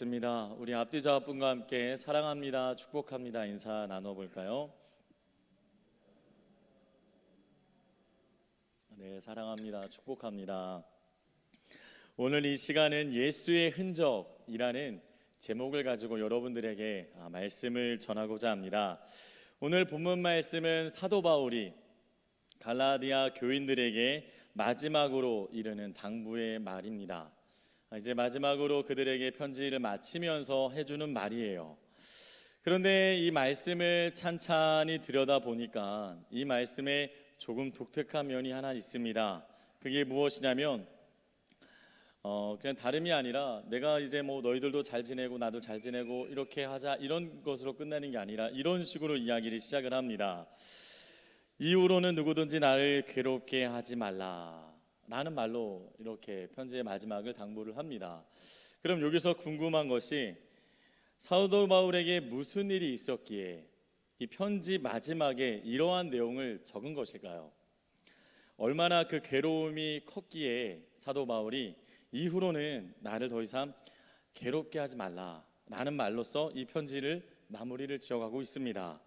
좋습니다. 우리 앞뒤 좌우분과 함께 사랑합니다, 축복합니다 인사 나눠볼까요? 네, 사랑합니다, 축복합니다. 오늘 이 시간은 예수의 흔적이라는 제목을 가지고 여러분들에게 말씀을 전하고자 합니다. 오늘 본문 말씀은 사도 바울이 갈라디아 교인들에게 마지막으로 이르는 당부의 말입니다. 이제 마지막으로 그들에게 편지를 마치면서 해주는 말이에요. 그런데 이 말씀을 찬찬히 들여다보니까 이 말씀에 조금 독특한 면이 하나 있습니다. 그게 무엇이냐면 그냥 다름이 아니라 내가 이제 뭐 너희들도 잘 지내고 나도 잘 지내고 이렇게 하자 이런 것으로 끝나는 게 아니라 이런 식으로 이야기를 시작을 합니다. 이후로는 누구든지 나를 괴롭게 하지 말라 라는 말로 이렇게 편지의 마지막을 당부를 합니다. 그럼 여기서 궁금한 것이 사도 바울에게 무슨 일이 있었기에 이 편지 마지막에 이러한 내용을 적은 것일까요? 얼마나 그 괴로움이 컸기에 사도 바울이 이후로는 나를 더 이상 괴롭게 하지 말라 라는 말로써 이 편지를 마무리를 지어가고 있습니다.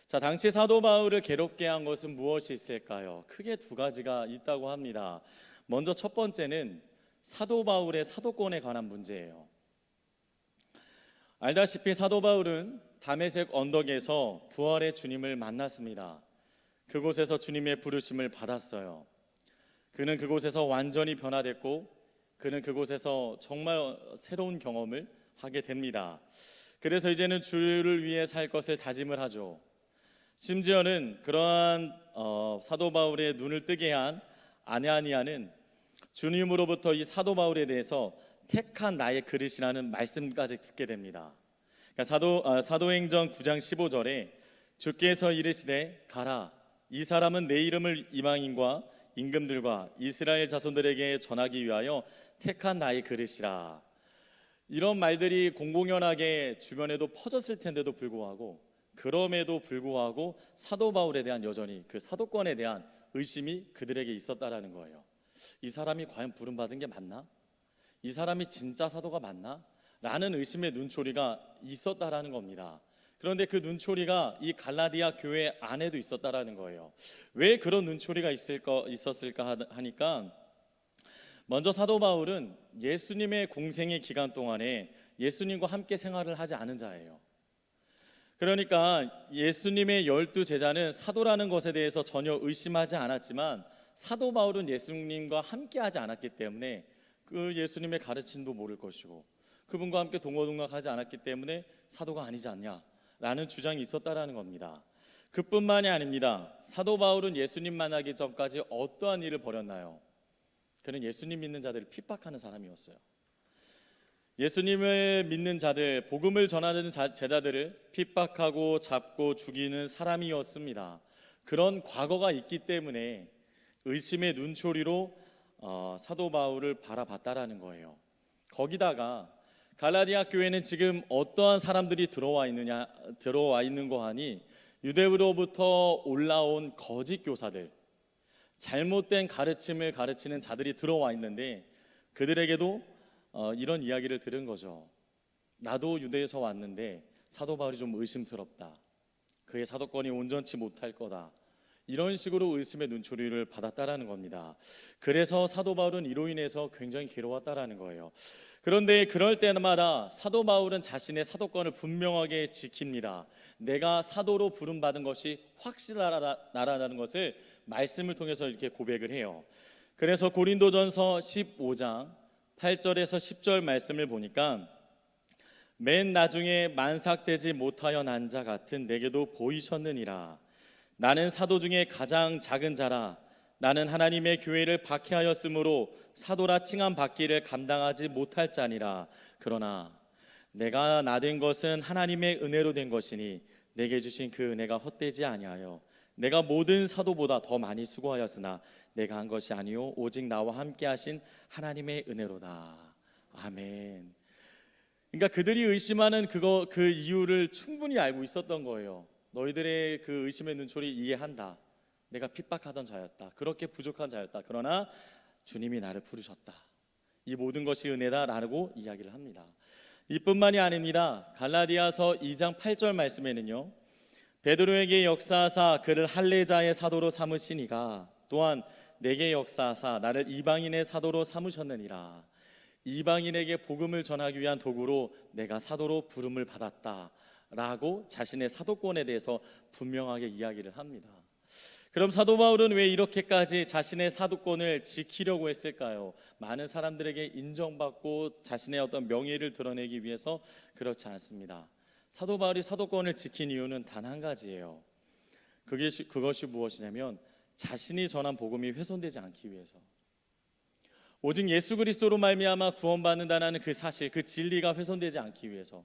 자, 당시 사도 바울을 괴롭게 한 것은 무엇이 있을까요? 크게 두 가지가 있다고 합니다. 먼저 첫 번째는 사도 바울의 사도권에 관한 문제예요. 알다시피 사도 바울은 다메섹 언덕에서 부활의 주님을 만났습니다. 그곳에서 주님의 부르심을 받았어요. 그는 그곳에서 완전히 변화됐고 그는 그곳에서 정말 새로운 경험을 하게 됩니다. 그래서 이제는 주를 위해 살 것을 다짐을 하죠. 심지어는 그러한 사도 바울의 눈을 뜨게 한 아냐니아는 주님으로부터 이 사도 바울에 대해서 택한 나의 그릇이라는 말씀까지 듣게 됩니다. 그러니까 사도행전 9장 15절에 주께서 이르시되 가라, 이 사람은 내 이름을 이방인과 임금들과 이스라엘 자손들에게 전하기 위하여 택한 나의 그릇이라. 이런 말들이 공공연하게 주변에도 퍼졌을 텐데도 불구하고 그럼에도 불구하고 사도 바울에 대한 여전히 그 사도권에 대한 의심이 그들에게 있었다라는 거예요. 이 사람이 과연 부름받은 게 맞나? 이 사람이 진짜 사도가 맞나? 라는 의심의 눈초리가 있었다라는 겁니다. 그런데 그 눈초리가 이 갈라디아 교회 안에도 있었다라는 거예요. 왜 그런 눈초리가 있었을까 하니까 먼저 사도 바울은 예수님의 공생의 기간 동안에 예수님과 함께 생활을 하지 않은 자예요. 그러니까 예수님의 12제자는 사도라는 것에 대해서 전혀 의심하지 않았지만 사도 바울은 예수님과 함께 하지 않았기 때문에 그 예수님의 가르침도 모를 것이고 그분과 함께 동고동락하지 않았기 때문에 사도가 아니지 않냐라는 주장이 있었다라는 겁니다. 그뿐만이 아닙니다. 사도 바울은 예수님 만나기 전까지 어떠한 일을 벌였나요? 그는 예수님 믿는 자들을 핍박하는 사람이었어요. 예수님을 믿는 자들, 복음을 전하는 제자들을 핍박하고 잡고 죽이는 사람이었습니다. 그런 과거가 있기 때문에 의심의 눈초리로 사도 바울을 바라봤다라는 거예요. 거기다가 갈라디아 교회는 지금 어떠한 사람들이 들어와 있는 거 하니 유대로부터 올라온 거짓 교사들, 잘못된 가르침을 가르치는 자들이 들어와 있는데 그들에게도 이런 이야기를 들은 거죠. 나도 유대에서 왔는데 사도 바울이 좀 의심스럽다. 그의 사도권이 온전치 못할 거다. 이런 식으로 의심의 눈초리를 받았다라는 겁니다. 그래서 사도 바울은 이로 인해서 굉장히 괴로웠다라는 거예요. 그런데 그럴 때마다 사도 바울은 자신의 사도권을 분명하게 지킵니다. 내가 사도로 부름받은 것이 확실하다는 것을 말씀을 통해서 이렇게 고백을 해요. 그래서 고린도전서 15장 8절에서 10절 말씀을 보니까 맨 나중에 만삭되지 못하여 난 자 같은 내게도 보이셨느니라. 나는 사도 중에 가장 작은 자라. 나는 하나님의 교회를 박해하였으므로 사도라 칭함 받기를 감당하지 못할 자니라. 그러나 내가 나된 것은 하나님의 은혜로 된 것이니 내게 주신 그 은혜가 헛되지 아니하여 내가 모든 사도보다 더 많이 수고하였으나 내가 한 것이 아니요 오직 나와 함께 하신 하나님의 은혜로다. 아멘. 그러니까 그들이 의심하는 그 이유를 충분히 알고 있었던 거예요. 너희들의 그 의심의 눈초리 이해한다. 내가 핍박하던 자였다. 그렇게 부족한 자였다. 그러나 주님이 나를 부르셨다. 이 모든 것이 은혜다라고 이야기를 합니다. 이뿐만이 아닙니다. 갈라디아서 2장 8절 말씀에는요, 베드로에게 역사하사 그를 할례자의 사도로 삼으시니가 또한 내게 역사하사 나를 이방인의 사도로 삼으셨느니라. 이방인에게 복음을 전하기 위한 도구로 내가 사도로 부름을 받았다 라고 자신의 사도권에 대해서 분명하게 이야기를 합니다. 그럼 사도 바울은 왜 이렇게까지 자신의 사도권을 지키려고 했을까요? 많은 사람들에게 인정받고 자신의 어떤 명예를 드러내기 위해서? 그렇지 않습니다. 사도 바울이 사도권을 지킨 이유는 단 한 가지예요. 그것이 무엇이냐면 자신이 전한 복음이 훼손되지 않기 위해서, 오직 예수 그리스도로 말미암아 구원받는다는 그 사실, 그 진리가 훼손되지 않기 위해서.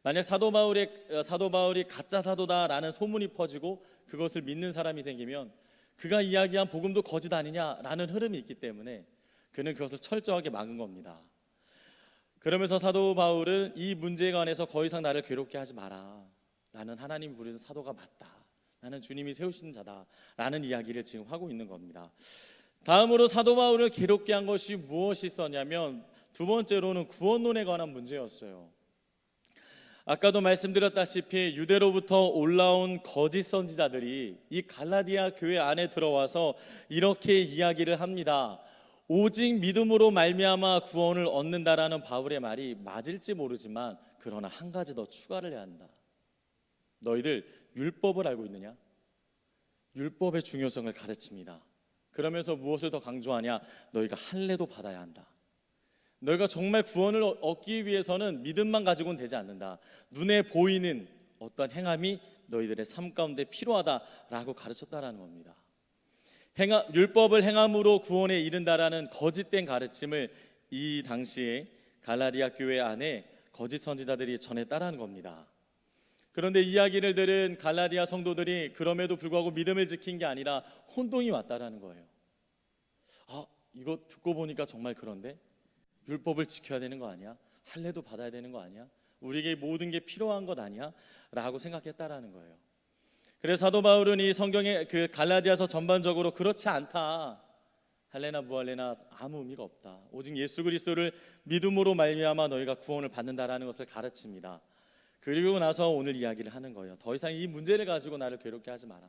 만약 사도 바울이 가짜 사도다라는 소문이 퍼지고 그것을 믿는 사람이 생기면 그가 이야기한 복음도 거짓 아니냐라는 흐름이 있기 때문에 그는 그것을 철저하게 막은 겁니다. 그러면서 사도 바울은 이 문제에 관해서 더 이상 나를 괴롭게 하지 마라. 나는 하나님이 부르신 사도가 맞다. 나는 주님이 세우신 자다라는 이야기를 지금 하고 있는 겁니다. 다음으로 사도 바울을 괴롭게 한 것이 무엇이 있었냐면 두 번째로는 구원론에 관한 문제였어요. 아까도 말씀드렸다시피 유대로부터 올라온 거짓 선지자들이 이 갈라디아 교회 안에 들어와서 이렇게 이야기를 합니다. 오직 믿음으로 말미암아 구원을 얻는다라는 바울의 말이 맞을지 모르지만 그러나 한 가지 더 추가를 해야 한다. 너희들 율법을 알고 있느냐? 율법의 중요성을 가르칩니다. 그러면서 무엇을 더 강조하냐? 너희가 할례도 받아야 한다. 너희가 정말 구원을 얻기 위해서는 믿음만 가지고는 되지 않는다. 눈에 보이는 어떤 행함이 너희들의 삶 가운데 필요하다라고 가르쳤다라는 겁니다. 율법을 행함으로 구원에 이른다라는 거짓된 가르침을 이 당시에 갈라디아 교회 안에 거짓 선지자들이 전했다라는 겁니다. 그런데 이야기를 들은 갈라디아 성도들이 그럼에도 불구하고 믿음을 지킨 게 아니라 혼동이 왔다라는 거예요. 이거 듣고 보니까 정말 그런데 율법을 지켜야 되는 거 아니야? 할례도 받아야 되는 거 아니야? 우리에게 모든 게 필요한 것 아니야? 라고 생각했다라는 거예요. 그래서 사도 바울은 이 성경의 그 갈라디아서 전반적으로 그렇지 않다. 할례나 무할례나 아무 의미가 없다. 오직 예수 그리스도를 믿음으로 말미암아 너희가 구원을 받는다라는 것을 가르칩니다. 그리고 나서 오늘 이야기를 하는 거예요. 더 이상 이 문제를 가지고 나를 괴롭게 하지 마라.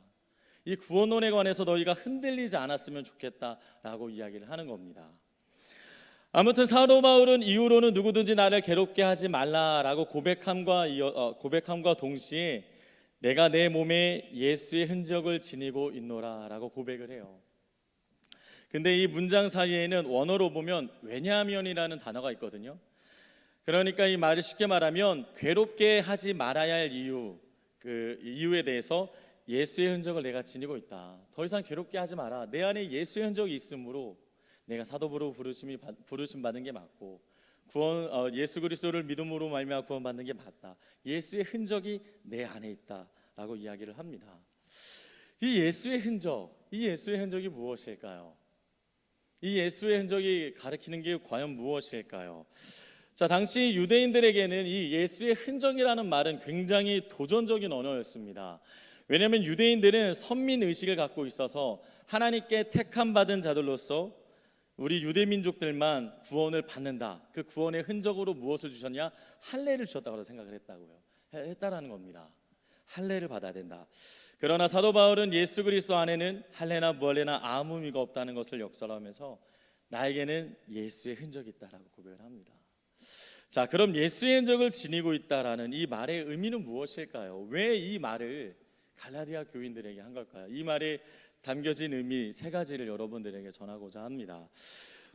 이 구원론에 관해서 너희가 흔들리지 않았으면 좋겠다라고 이야기를 하는 겁니다. 아무튼 사도 바울은 이후로는 누구든지 나를 괴롭게 하지 말라라고 고백함과 동시에 내가 내 몸에 예수의 흔적을 지니고 있노라라고 고백을 해요. 근데 이 문장 사이에는 원어로 보면 왜냐하면이라는 단어가 있거든요. 그러니까 이 말을 쉽게 말하면 괴롭게 하지 말아야 할 이유, 그 이유에 대해서 예수의 흔적을 내가 지니고 있다. 더 이상 괴롭게 하지 마라. 내 안에 예수의 흔적이 있으므로 내가 사도부로 부르심 받은 게 맞고 예수 그리스도를 믿음으로 말미암아 구원받는 게 맞다. 예수의 흔적이 내 안에 있다라고 이야기를 합니다. 이 예수의 흔적이 무엇일까요? 이 예수의 흔적이 가리키는 게 과연 무엇일까요? 자, 당시 유대인들에게는 이 예수의 흔적이라는 말은 굉장히 도전적인 언어였습니다. 왜냐하면 유대인들은 선민 의식을 갖고 있어서 하나님께 택함 받은 자들로서 우리 유대 민족들만 구원을 받는다. 그 구원의 흔적으로 무엇을 주셨냐? 할례를 주셨다고 생각을 했다라는 겁니다. 할례를 받아야 된다. 그러나 사도 바울은 예수 그리스도 안에는 할례나 무할례나 아무 의미가 없다는 것을 역설하면서 나에게는 예수의 흔적이 있다라고 고백을 합니다. 자, 그럼 예수의 흔적을 지니고 있다라는 이 말의 의미는 무엇일까요? 왜 이 말을 갈라디아 교인들에게 한 걸까요? 이 말에 담겨진 의미 세 가지를 여러분들에게 전하고자 합니다.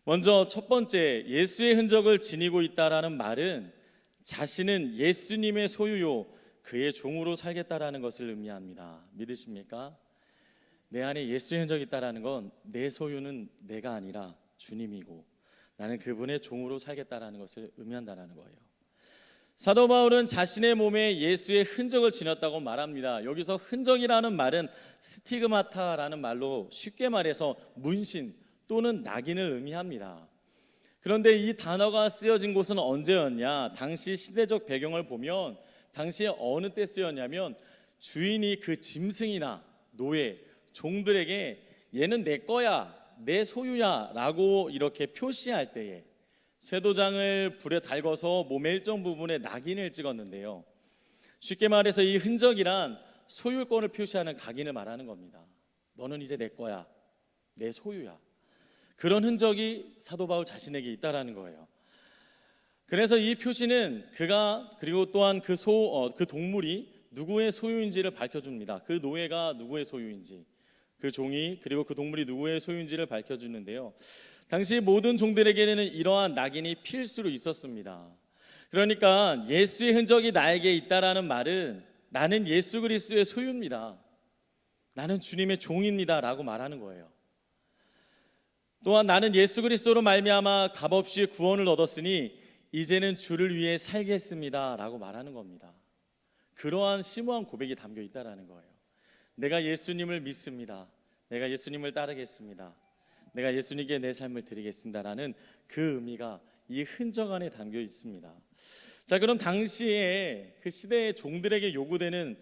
먼저 첫 번째, 예수의 흔적을 지니고 있다라는 말은 자신은 예수님의 소유요 그의 종으로 살겠다라는 것을 의미합니다. 믿으십니까? 내 안에 예수의 흔적이 있다라는 건 내 소유는 내가 아니라 주님이고 나는 그분의 종으로 살겠다라는 것을 의미한다는 거예요. 사도 바울은 자신의 몸에 예수의 흔적을 지녔다고 말합니다. 여기서 흔적이라는 말은 스티그마타라는 말로 쉽게 말해서 문신 또는 낙인을 의미합니다. 그런데 이 단어가 쓰여진 곳은 언제였냐? 당시 시대적 배경을 보면 당시에 어느 때 쓰였냐면 주인이 그 짐승이나 노예, 종들에게 얘는 내 거야, 내 소유야 라고 이렇게 표시할 때에, 쇠도장을 불에 달궈서 몸의 일정 부분에 낙인을 찍었는데요. 쉽게 말해서 이 흔적이란 소유권을 표시하는 각인을 말하는 겁니다. 너는 이제 내 거야, 내 소유야. 그런 흔적이 사도 바울 자신에게 있다라는 거예요. 그래서 이 표시는 그가 그리고 또한 그 동물이 누구의 소유인지를 밝혀줍니다. 그 노예가 누구의 소유인지, 그 종이 그리고 그 동물이 누구의 소유인지를 밝혀주는데요. 당시 모든 종들에게는 이러한 낙인이 필수로 있었습니다. 그러니까 예수의 흔적이 나에게 있다라는 말은 나는 예수 그리스도의 소유입니다. 나는 주님의 종입니다 라고 말하는 거예요. 또한 나는 예수 그리스도로 말미암아 값없이 구원을 얻었으니 이제는 주를 위해 살겠습니다 라고 말하는 겁니다. 그러한 심오한 고백이 담겨 있다라는 거예요. 내가 예수님을 믿습니다. 내가 예수님을 따르겠습니다. 내가 예수님께 내 삶을 드리겠습니다라는 그 의미가 이 흔적 안에 담겨 있습니다. 자, 그럼 당시에 그 시대의 종들에게 요구되는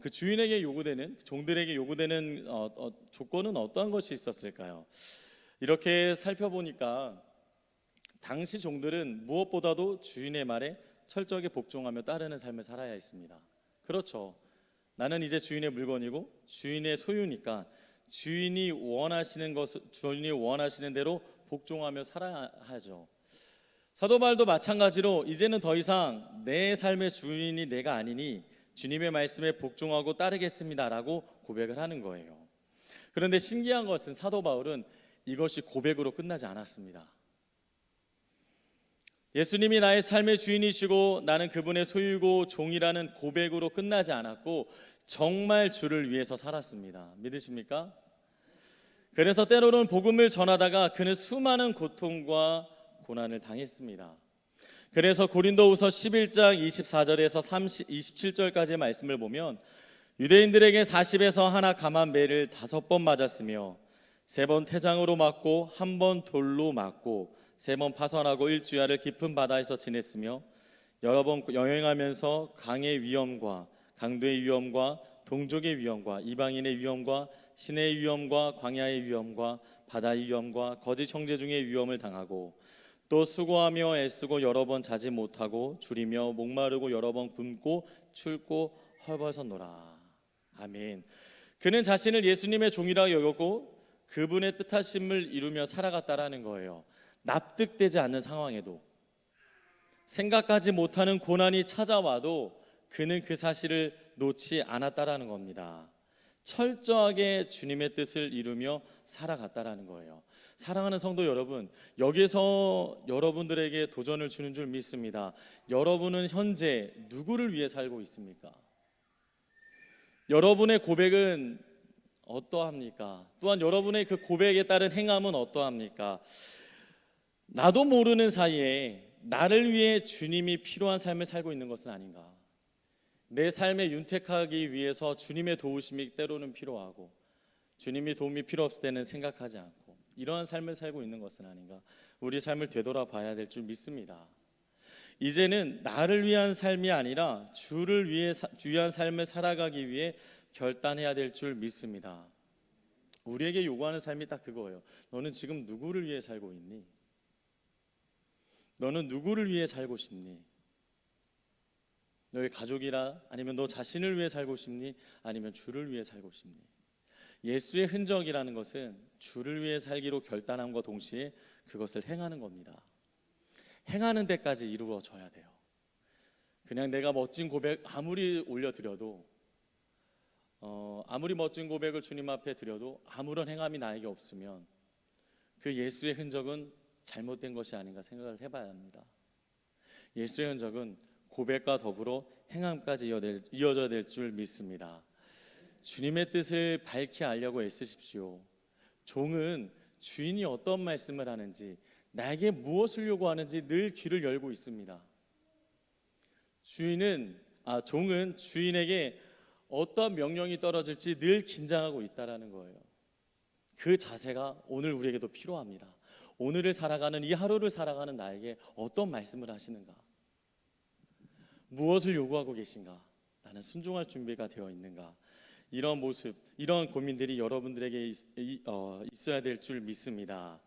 그 주인에게 요구되는 종들에게 요구되는 조건은 어떠한 것이 있었을까요? 이렇게 살펴보니까 당시 종들은 무엇보다도 주인의 말에 철저하게 복종하며 따르는 삶을 살아야 했습니다. 그렇죠. 나는 이제 주인의 물건이고 주인의 소유니까 주인이 원하시는 대로 복종하며 살아야 하죠. 사도 바울도 마찬가지로 이제는 더 이상 내 삶의 주인이 내가 아니니 주님의 말씀에 복종하고 따르겠습니다라고 고백을 하는 거예요. 그런데 신기한 것은 사도 바울은 이것이 고백으로 끝나지 않았습니다. 예수님이 나의 삶의 주인이시고 나는 그분의 소유고 종이라는 고백으로 끝나지 않았고 정말 주를 위해서 살았습니다. 믿으십니까? 그래서 때로는 복음을 전하다가 그는 수많은 고통과 고난을 당했습니다. 그래서 고린도후서 11장 24절에서 27절까지의 말씀을 보면 유대인들에게 40에서 하나 감한 매를 5번 맞았으며 3번 태장으로 맞고 1번 돌로 맞고 3번 파선하고 일주야를 깊은 바다에서 지냈으며 여러 번 여행하면서 강의 위험과 강도의 위험과 동족의 위험과 이방인의 위험과 신의 위험과 광야의 위험과 바다의 위험과 거짓 형제 중의 위험을 당하고 또 수고하며 애쓰고 여러 번 자지 못하고 줄이며 목마르고 여러 번 굶고 춥고 헐벗었노라. 아멘. 그는 자신을 예수님의 종이라 여겼고 그분의 뜻하심을 이루며 살아갔다라는 거예요. 납득되지 않는 상황에도 생각하지 못하는 고난이 찾아와도 그는 그 사실을 놓지 않았다라는 겁니다. 철저하게 주님의 뜻을 이루며 살아갔다라는 거예요. 사랑하는 성도 여러분, 여기서 여러분들에게 도전을 주는 줄 믿습니다. 여러분은 현재 누구를 위해 살고 있습니까? 여러분의 고백은 어떠합니까? 또한 여러분의 그 고백에 따른 행함은 어떠합니까? 나도 모르는 사이에 나를 위해 주님이 필요한 삶을 살고 있는 것은 아닌가? 내 삶에 윤택하기 위해서 주님의 도우심이 때로는 필요하고 주님이 도움이 필요 없을 때는 생각하지 않고 이러한 삶을 살고 있는 것은 아닌가? 우리 삶을 되돌아봐야 될 줄 믿습니다. 이제는 나를 위한 삶이 아니라 주를 위한 삶을 살아가기 위해 결단해야 될 줄 믿습니다. 우리에게 요구하는 삶이 딱 그거예요. 너는 지금 누구를 위해 살고 있니? 너는 누구를 위해 살고 싶니? 너의 가족이라 아니면 너 자신을 위해 살고 싶니? 아니면 주를 위해 살고 싶니? 예수의 흔적이라는 것은 주를 위해 살기로 결단함과 동시에 그것을 행하는 겁니다. 행하는 데까지 이루어져야 돼요. 그냥 내가 멋진 고백 아무리 올려드려도 아무리 멋진 고백을 주님 앞에 드려도 아무런 행함이 나에게 없으면 그 예수의 흔적은 잘못된 것이 아닌가 생각을 해봐야 합니다. 예수의 흔적은 고백과 더불어 행함까지 이어져야 될 줄 믿습니다. 주님의 뜻을 밝히 알려고 애쓰십시오. 종은 주인이 어떤 말씀을 하는지 나에게 무엇을 요구하는지 늘 귀를 열고 있습니다. 종은 주인에게 어떤 명령이 떨어질지 늘 긴장하고 있다라는 거예요. 그 자세가 오늘 우리에게도 필요합니다. 오늘을 살아가는 이 하루를 살아가는 나에게 어떤 말씀을 하시는가? 무엇을 요구하고 계신가? 나는 순종할 준비가 되어 있는가? 이런 모습, 이런 고민들이 여러분들에게 있어야 될 줄 믿습니다.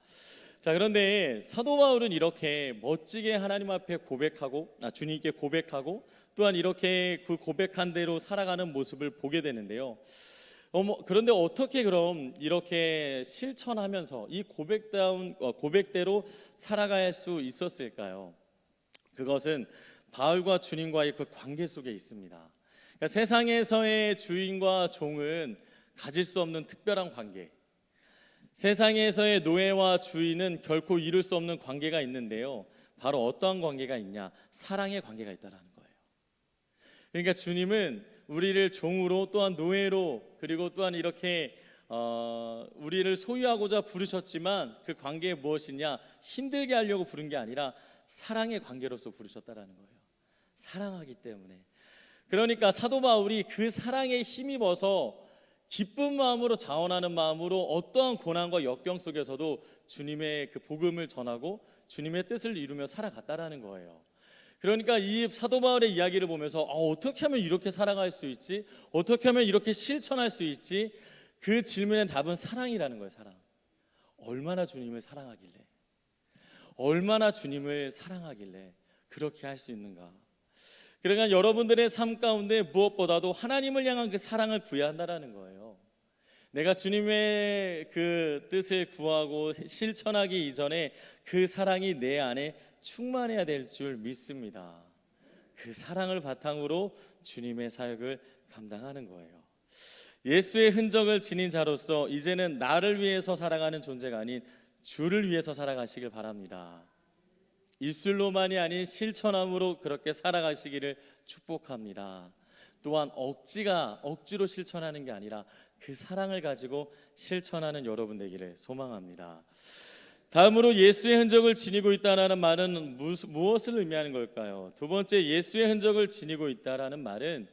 자, 그런데 사도 바울은 이렇게 멋지게 하나님 앞에 고백하고, 주님께 고백하고, 또한 이렇게 그 고백한 대로 살아가는 모습을 보게 되는데요. 그런데 어떻게 그럼 이렇게 실천하면서 이 고백대로 살아갈 수 있었을까요? 그것은 바울과 주님과의 그 관계 속에 있습니다. 그러니까 세상에서의 주인과 종은 가질 수 없는 특별한 관계, 세상에서의 노예와 주인은 결코 이룰 수 없는 관계가 있는데요. 바로 어떠한 관계가 있냐? 사랑의 관계가 있다는 거예요. 그러니까 주님은 우리를 종으로, 또한 노예로, 그리고 또한 이렇게 우리를 소유하고자 부르셨지만 그 관계가 무엇이냐? 힘들게 하려고 부른 게 아니라 사랑의 관계로서 부르셨다라는 거예요. 사랑하기 때문에. 그러니까 사도 바울이 그 사랑에 힘입어서 기쁜 마음으로, 자원하는 마음으로 어떠한 고난과 역경 속에서도 주님의 그 복음을 전하고 주님의 뜻을 이루며 살아갔다라는 거예요. 그러니까 이 사도 바울의 이야기를 보면서 어떻게 하면 이렇게 살아갈 수 있지? 어떻게 하면 이렇게 실천할 수 있지? 그 질문의 답은 사랑이라는 거예요. 사랑. 얼마나 주님을 사랑하길래, 얼마나 주님을 사랑하길래 그렇게 할 수 있는가? 그러니까 여러분들의 삶 가운데 무엇보다도 하나님을 향한 그 사랑을 구해야 한다는 거예요. 내가 주님의 그 뜻을 구하고 실천하기 이전에 그 사랑이 내 안에 충만해야 될 줄 믿습니다. 그 사랑을 바탕으로 주님의 사역을 감당하는 거예요. 예수의 흔적을 지닌 자로서 이제는 나를 위해서 살아가는 존재가 아닌 주를 위해서 살아가시길 바랍니다. 입술로만이 아닌 실천함으로 그렇게 살아가시기를 축복합니다. 또한 억지로 실천하는 게 아니라 그 사랑을 가지고 실천하는 여러분 되기를 소망합니다. 다음으로 예수의 흔적을 지니고 있다는 말은 무엇을 의미하는 걸까요? 두 번째, 예수의 흔적을 지니고 있다는 말은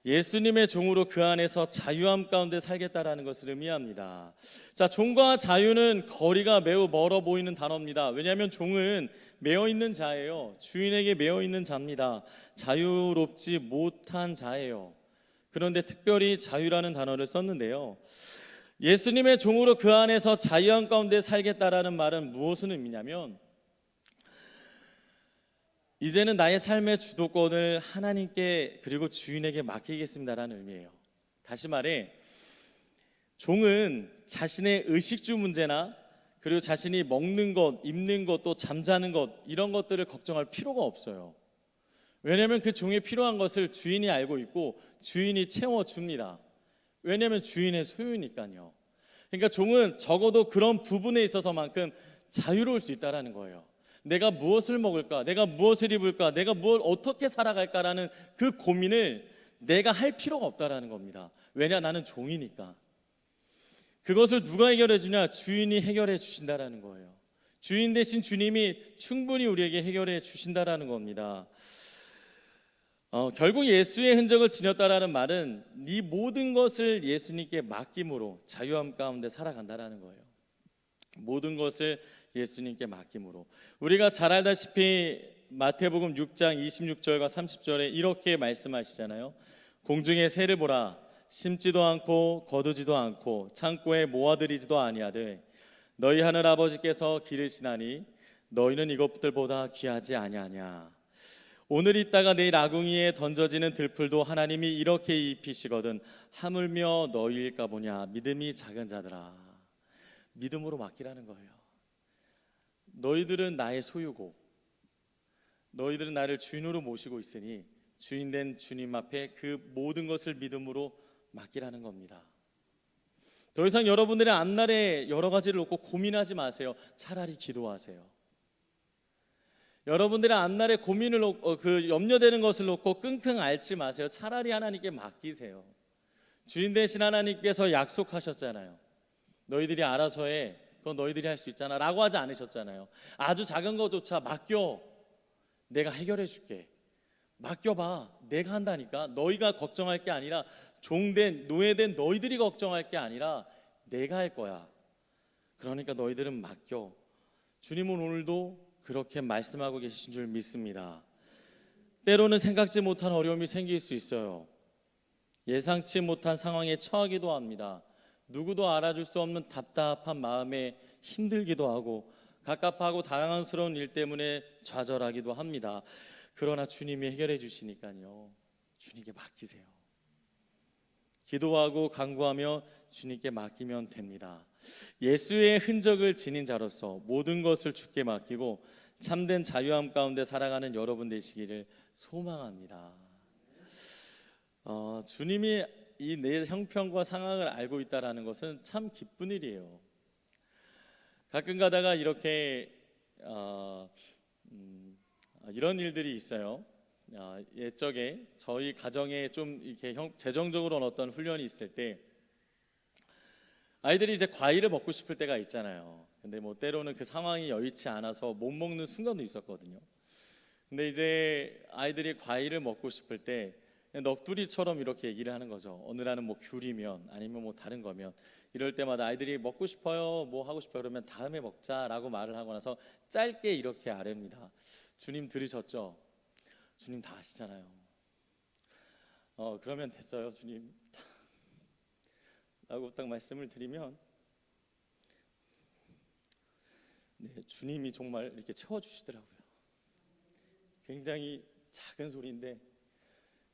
예수님의 종으로 그 안에서 자유함 가운데 살겠다라는 것을 의미합니다. 자, 종과 자유는 거리가 매우 멀어 보이는 단어입니다. 왜냐하면 종은 매어 있는 자예요. 주인에게 매어 있는 자입니다. 자유롭지 못한 자예요. 그런데 특별히 자유라는 단어를 썼는데요. 예수님의 종으로 그 안에서 자유함 가운데 살겠다라는 말은 무엇을 의미냐면, 이제는 나의 삶의 주도권을 하나님께 그리고 주인에게 맡기겠습니다라는 의미예요. 다시 말해, 종은 자신의 의식주 문제나 그리고 자신이 먹는 것, 입는 것, 또 잠자는 것, 이런 것들을 걱정할 필요가 없어요. 왜냐하면 그 종에 필요한 것을 주인이 알고 있고 주인이 채워줍니다. 왜냐하면 주인의 소유니까요. 그러니까 종은 적어도 그런 부분에 있어서만큼 자유로울 수 있다는 거예요. 내가 무엇을 먹을까? 내가 무엇을 입을까? 내가 어떻게 살아갈까라는 그 고민을 내가 할 필요가 없다라는 겁니다. 왜냐? 나는 종이니까. 그것을 누가 해결해 주냐? 주인이 해결해 주신다라는 거예요. 주인 대신 주님이 충분히 우리에게 해결해 주신다라는 겁니다. 결국 예수의 흔적을 지녔다라는 말은 네 모든 것을 예수님께 맡김으로 자유함 가운데 살아간다라는 거예요. 모든 것을 예수님께 맡김으로. 우리가 잘 알다시피 마태복음 6장 26절과 30절에 이렇게 말씀하시잖아요. 공중의 새를 보라. 심지도 않고 거두지도 않고 창고에 모아들이지도 아니하되 너희 하늘 아버지께서 기르시나니 너희는 이것들보다 귀하지 아니하냐. 오늘 있다가 내일 아궁이에 던져지는 들풀도 하나님이 이렇게 입히시거든 하물며 너희일까 보냐. 믿음이 작은 자들아. 믿음으로 맡기라는 거예요. 너희들은 나의 소유고 너희들은 나를 주인으로 모시고 있으니 주인된 주님 앞에 그 모든 것을 믿음으로 맡기라는 겁니다. 더 이상 여러분들의 앞날에 여러 가지를 놓고 고민하지 마세요. 차라리 기도하세요. 여러분들의 앞날에 고민을 놓고 염려되는 것을 놓고 끙끙 앓지 마세요. 차라리 하나님께 맡기세요. 주인 되신 하나님께서 약속하셨잖아요. 너희들이 알아서 해. 그건 너희들이 할 수 있잖아 라고 하지 않으셨잖아요. 아주 작은 것조차 맡겨. 내가 해결해 줄게. 맡겨봐. 내가 한다니까. 너희가 걱정할 게 아니라 종된 노예된 너희들이 걱정할 게 아니라 내가 할 거야. 그러니까 너희들은 맡겨. 주님은 오늘도 그렇게 말씀하고 계신 줄 믿습니다. 때로는 생각지 못한 어려움이 생길 수 있어요. 예상치 못한 상황에 처하기도 합니다. 누구도 알아줄 수 없는 답답한 마음에 힘들기도 하고 갑갑하고 당황스러운 일 때문에 좌절하기도 합니다. 그러나 주님이 해결해 주시니까요, 주님께 맡기세요. 기도하고 간구하며 주님께 맡기면 됩니다. 예수의 흔적을 지닌 자로서 모든 것을 주께 맡기고 참된 자유함 가운데 살아가는 여러분 되시기를 소망합니다. 주님이 이 내 형편과 상황을 알고 있다라는 것은 참 기쁜 일이에요. 가끔 가다가 이렇게 이런 일들이 있어요. 옛적에 저희 가정에 좀 이렇게 재정적으로 어떤 훈련이 있을 때 아이들이 이제 과일을 먹고 싶을 때가 있잖아요. 근데 뭐 때로는 그 상황이 여의치 않아서 못 먹는 순간도 있었거든요. 근데 이제 아이들이 과일을 먹고 싶을 때 넋두리처럼 이렇게 얘기를 하는 거죠. 어느 날은 뭐 귤이면 아니면 뭐 다른 거면 이럴 때마다 아이들이 먹고 싶어요, 뭐 하고 싶어요 그러면 다음에 먹자라고 말을 하고 나서 짧게 이렇게 아뢰입니다. 주님 들으셨죠? 주님 다 아시잖아요. 그러면 됐어요, 주님. 라고 딱 말씀을 드리면 주님이 정말 이렇게 채워주시더라고요. 굉장히 작은 소리인데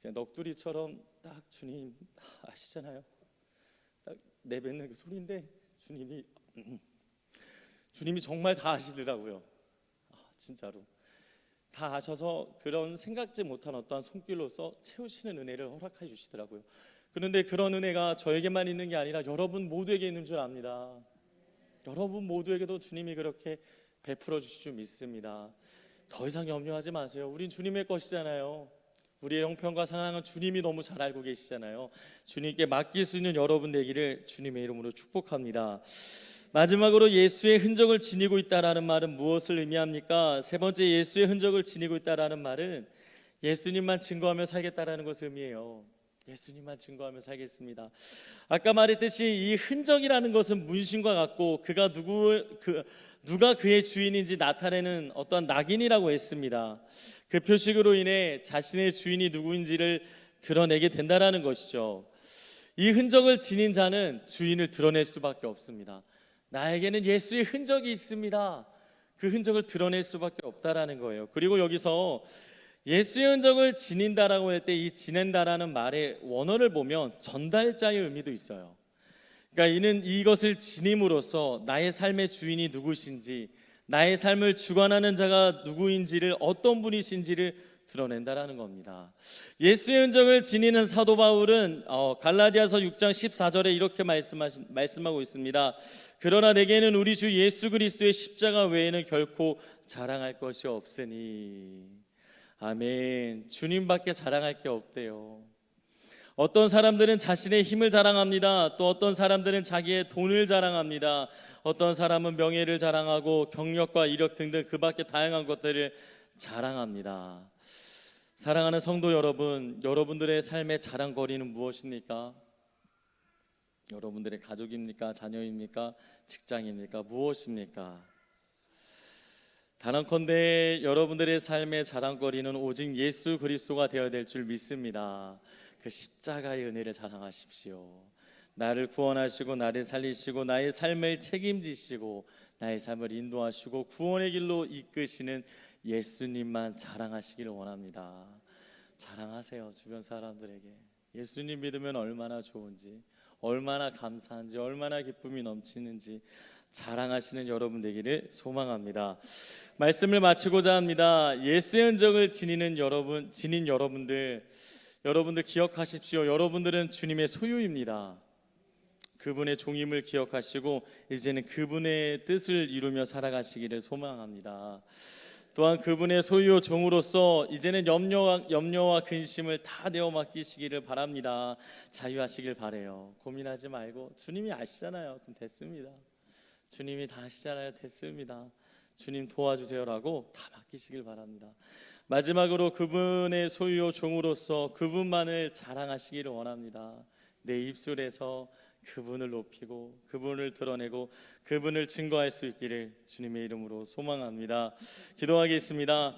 그냥 넋두리처럼 딱 주님 아시잖아요. 딱 내뱉는 그 소리인데 주님이 정말 다 아시더라고요. 진짜로 다 아셔서 그런 생각지 못한 어떠한 손길로서 채우시는 은혜를 허락해 주시더라고요. 그런데 그런 은혜가 저에게만 있는 게 아니라 여러분 모두에게 있는 줄 압니다. 여러분 모두에게도 주님이 그렇게 베풀어 주실 줄 믿습니다. 더 이상 염려하지 마세요. 우린 주님의 것이잖아요. 우리의 형편과 상황은 주님이 너무 잘 알고 계시잖아요. 주님께 맡길 수 있는 여러분 되기를 주님의 이름으로 축복합니다. 마지막으로 예수의 흔적을 지니고 있다라는 말은 무엇을 의미합니까? 세 번째, 예수의 흔적을 지니고 있다라는 말은 예수님만 증거하며 살겠다라는 것을 의미해요. 예수님만 증거하며 살겠습니다. 아까 말했듯이 이 흔적이라는 것은 문신과 같고 누가 그의 주인인지 나타내는 어떤 낙인이라고 했습니다. 그 표식으로 인해 자신의 주인이 누구인지를 드러내게 된다라는 것이죠. 이 흔적을 지닌 자는 주인을 드러낼 수밖에 없습니다. 나에게는 예수의 흔적이 있습니다. 그 흔적을 드러낼 수밖에 없다라는 거예요. 그리고 여기서 예수의 흔적을 지닌다라고 할 때 이 지낸다라는 말의 원어를 보면 전달자의 의미도 있어요. 그러니까 이는 이것을 지님으로써 나의 삶의 주인이 누구신지, 나의 삶을 주관하는 자가 누구인지를, 어떤 분이신지를 드러낸다라는 겁니다. 예수의 흔적을 지니는 사도 바울은 갈라디아서 6장 14절에 이렇게 말씀하고 있습니다. 그러나 내게는 우리 주 예수 그리스도의 십자가 외에는 결코 자랑할 것이 없으니. 아멘. 주님밖에 자랑할 게 없대요. 어떤 사람들은 자신의 힘을 자랑합니다. 또 어떤 사람들은 자기의 돈을 자랑합니다. 어떤 사람은 명예를 자랑하고 경력과 이력 등등 그 밖에 다양한 것들을 자랑합니다. 사랑하는 성도 여러분, 여러분들의 삶의 자랑거리는 무엇입니까? 여러분들의 가족입니까? 자녀입니까? 직장입니까? 무엇입니까? 단언컨대 여러분들의 삶의 자랑거리는 오직 예수 그리스도가 되어야 될 줄 믿습니다. 그 십자가의 은혜를 자랑하십시오. 나를 구원하시고 나를 살리시고 나의 삶을 책임지시고 나의 삶을 인도하시고 구원의 길로 이끄시는 예수님만 자랑하시기를 원합니다. 자랑하세요. 주변 사람들에게 예수님 믿으면 얼마나 좋은지, 얼마나 감사한지, 얼마나 기쁨이 넘치는지 자랑하시는 여러분 되기를 소망합니다. 말씀을 마치고자 합니다. 예수의 흔적을 지닌 여러분들 기억하십시오. 여러분들은 주님의 소유입니다. 그분의 종임을 기억하시고 이제는 그분의 뜻을 이루며 살아가시기를 소망합니다. 또한 그분의 소유 종으로서 이제는 염려와 근심을 다 내어 맡기시기를 바랍니다. 자유하시길 바래요. 고민하지 말고 주님이 아시잖아요. 그럼 됐습니다. 주님이 다 아시잖아요. 됐습니다. 주님 도와주세요라고 다 맡기시길 바랍니다. 마지막으로 그분의 소유요 종으로서 그분만을 자랑하시기를 원합니다. 내 입술에서 그분을 높이고 그분을 드러내고 그분을 증거할 수 있기를 주님의 이름으로 소망합니다. 기도하겠습니다.